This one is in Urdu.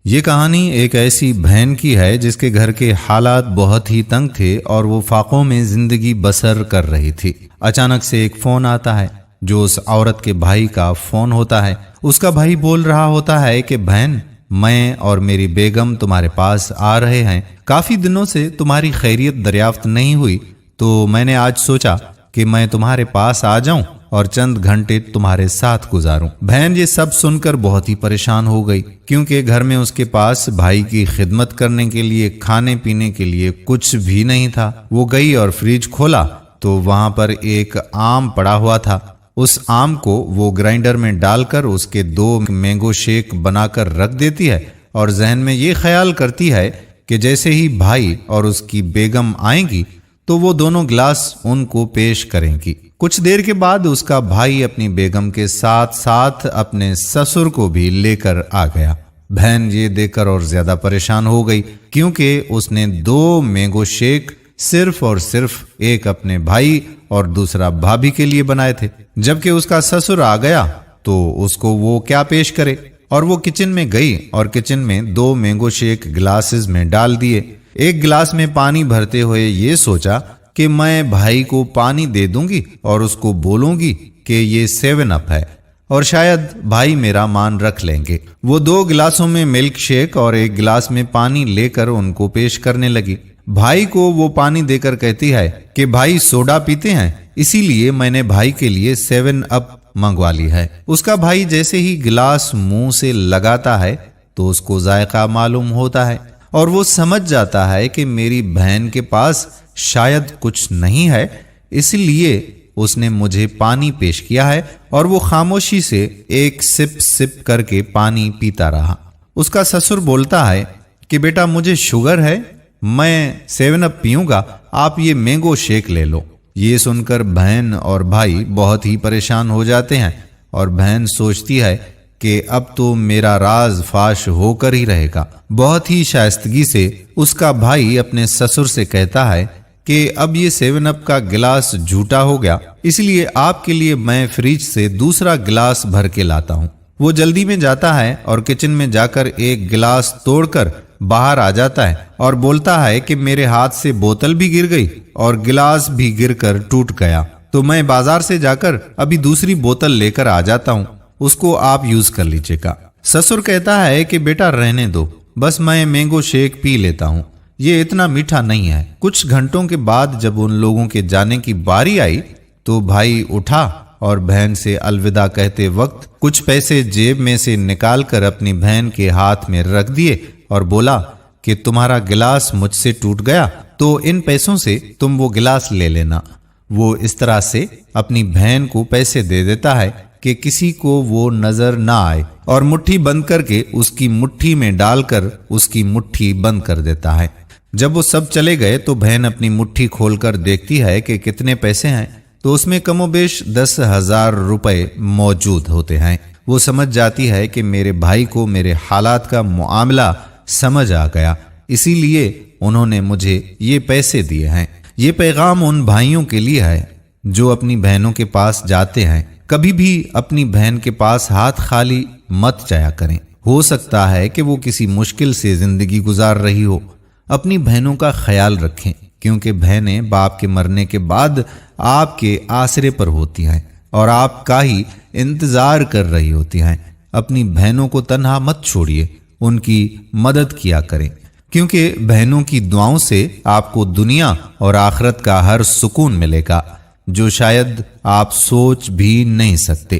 یہ کہانی ایک ایسی بہن کی ہے جس کے گھر کے حالات بہت ہی تنگ تھے اور وہ فاقوں میں زندگی بسر کر رہی تھی۔ اچانک سے ایک فون آتا ہے جو اس عورت کے بھائی کا فون ہوتا ہے۔ اس کا بھائی بول رہا ہوتا ہے کہ بہن، میں اور میری بیگم تمہارے پاس آ رہے ہیں۔ کافی دنوں سے تمہاری خیریت دریافت نہیں ہوئی تو میں نے آج سوچا کہ میں تمہارے پاس آ جاؤں اور چند گھنٹے تمہارے ساتھ گزاروں۔ بہن یہ سب سن کر بہت ہی پریشان ہو گئی، کیونکہ گھر میں اس کے پاس بھائی کی خدمت کرنے کے لیے کھانے پینے کے لیے کچھ بھی نہیں تھا۔ وہ گئی اور فریج کھولا تو وہاں پر ایک آم پڑا ہوا تھا۔ اس آم کو وہ گرائنڈر میں ڈال کر اس کے 2 مینگو شیک بنا کر رکھ دیتی ہے اور ذہن میں یہ خیال کرتی ہے کہ جیسے ہی بھائی اور اس کی بیگم آئیں گی تو وہ دونوں گلاس ان کو پیش کریں گی۔ کچھ دیر کے بعد اس کا بھائی اپنی بیگم کے ساتھ ساتھ اپنے سسر کو بھی لے کر آ گیا۔ بہن یہ دیکھ کر اور زیادہ پریشان ہو گئی، کیونکہ اس نے 2 مینگو شیک صرف اور صرف ایک اپنے بھائی اور دوسرا بھابھی کے لیے بنائے تھے، جبکہ اس کا سسر آ گیا تو اس کو وہ کیا پیش کرے۔ اور وہ کچن میں گئی اور کچن میں 2 مینگو شیک گلاسز میں ڈال دیے۔ ایک گلاس میں پانی بھرتے ہوئے یہ سوچا کہ میں بھائی کو پانی دے دوں گی اور اس کو بولوں گی کہ یہ 7 اپ ہے اور شاید بھائی میرا مان رکھ لیں گے۔ وہ 2 گلاسوں میں ملک شیک اور ایک گلاس میں پانی لے کر ان کو پیش کرنے لگی۔ بھائی کو وہ پانی دے کر کہتی ہے کہ بھائی سوڈا پیتے ہیں، اسی لیے میں نے بھائی کے لیے 7 اپ منگوا لی ہے۔ اس کا بھائی جیسے ہی گلاس منہ سے لگاتا ہے تو اس کو ذائقہ معلوم ہوتا ہے اور وہ سمجھ جاتا ہے کہ میری بہن کے پاس شاید کچھ نہیں ہے، اس لیے اس نے مجھے پانی پیش کیا ہے، اور وہ خاموشی سے ایک سپ کر کے پانی پیتا رہا۔ اس کا سسر بولتا ہے کہ بیٹا مجھے شوگر ہے، میں 7 اپ پیوں گا، آپ یہ مینگو شیک لے لو۔ یہ سن کر بہن اور بھائی بہت ہی پریشان ہو جاتے ہیں اور بہن سوچتی ہے کہ اب تو میرا راز فاش ہو کر ہی رہے گا۔ بہت ہی شائستگی سے اس کا بھائی اپنے سسر سے کہتا ہے کہ اب یہ 7 اپ کا گلاس جھوٹا ہو گیا، اس لیے آپ کے لیے میں فریج سے دوسرا گلاس بھر کے لاتا ہوں۔ وہ جلدی میں جاتا ہے اور کچن میں جا کر ایک گلاس توڑ کر باہر آ جاتا ہے اور بولتا ہے کہ میرے ہاتھ سے بوتل بھی گر گئی اور گلاس بھی گر کر ٹوٹ گیا، تو میں بازار سے جا کر ابھی دوسری بوتل لے کر آ جاتا ہوں، اس کو آپ یوز کر لیجیے گا۔ سسر کہتا ہے کہ بیٹا رہنے دو، بس میں مینگو شیک پی لیتا ہوں، یہ اتنا میٹھا نہیں ہے۔ کچھ گھنٹوں کے بعد جب ان لوگوں کے جانے کی باری آئی تو بھائی اٹھا اور بہن سے الوداع کہتے وقت کچھ پیسے جیب میں سے نکال کر اپنی بہن کے ہاتھ میں رکھ دیے اور بولا کہ تمہارا گلاس مجھ سے ٹوٹ گیا تو ان پیسوں سے تم وہ گلاس لے لینا۔ وہ اس طرح سے اپنی بہن کو پیسے دے دیتا ہے کہ کسی کو وہ نظر نہ آئے، اور مٹھی بند کر کے اس کی مٹھی میں ڈال کر اس کی مٹھی بند کر دیتا ہے۔ جب وہ سب چلے گئے تو بہن اپنی مٹھی کھول کر دیکھتی ہے کہ کتنے پیسے ہیں، تو اس میں کم و بیش 10,000 روپے موجود ہوتے ہیں۔ وہ سمجھ جاتی ہے کہ میرے بھائی کو میرے حالات کا معاملہ سمجھ آ گیا، اسی لیے انہوں نے مجھے یہ پیسے دیے ہیں۔ یہ پیغام ان بھائیوں کے لیے ہے جو اپنی بہنوں کے پاس جاتے ہیں، کبھی بھی اپنی بہن کے پاس ہاتھ خالی مت جایا کریں۔ ہو سکتا ہے کہ وہ کسی مشکل سے زندگی گزار رہی ہو۔ اپنی بہنوں کا خیال رکھیں، کیونکہ بہنیں باپ کے مرنے کے بعد آپ کے آسرے پر ہوتی ہیں اور آپ کا ہی انتظار کر رہی ہوتی ہیں۔ اپنی بہنوں کو تنہا مت چھوڑیے، ان کی مدد کیا کریں، کیونکہ بہنوں کی دعاؤں سے آپ کو دنیا اور آخرت کا ہر سکون ملے گا جو شاید آپ سوچ بھی نہیں سکتے۔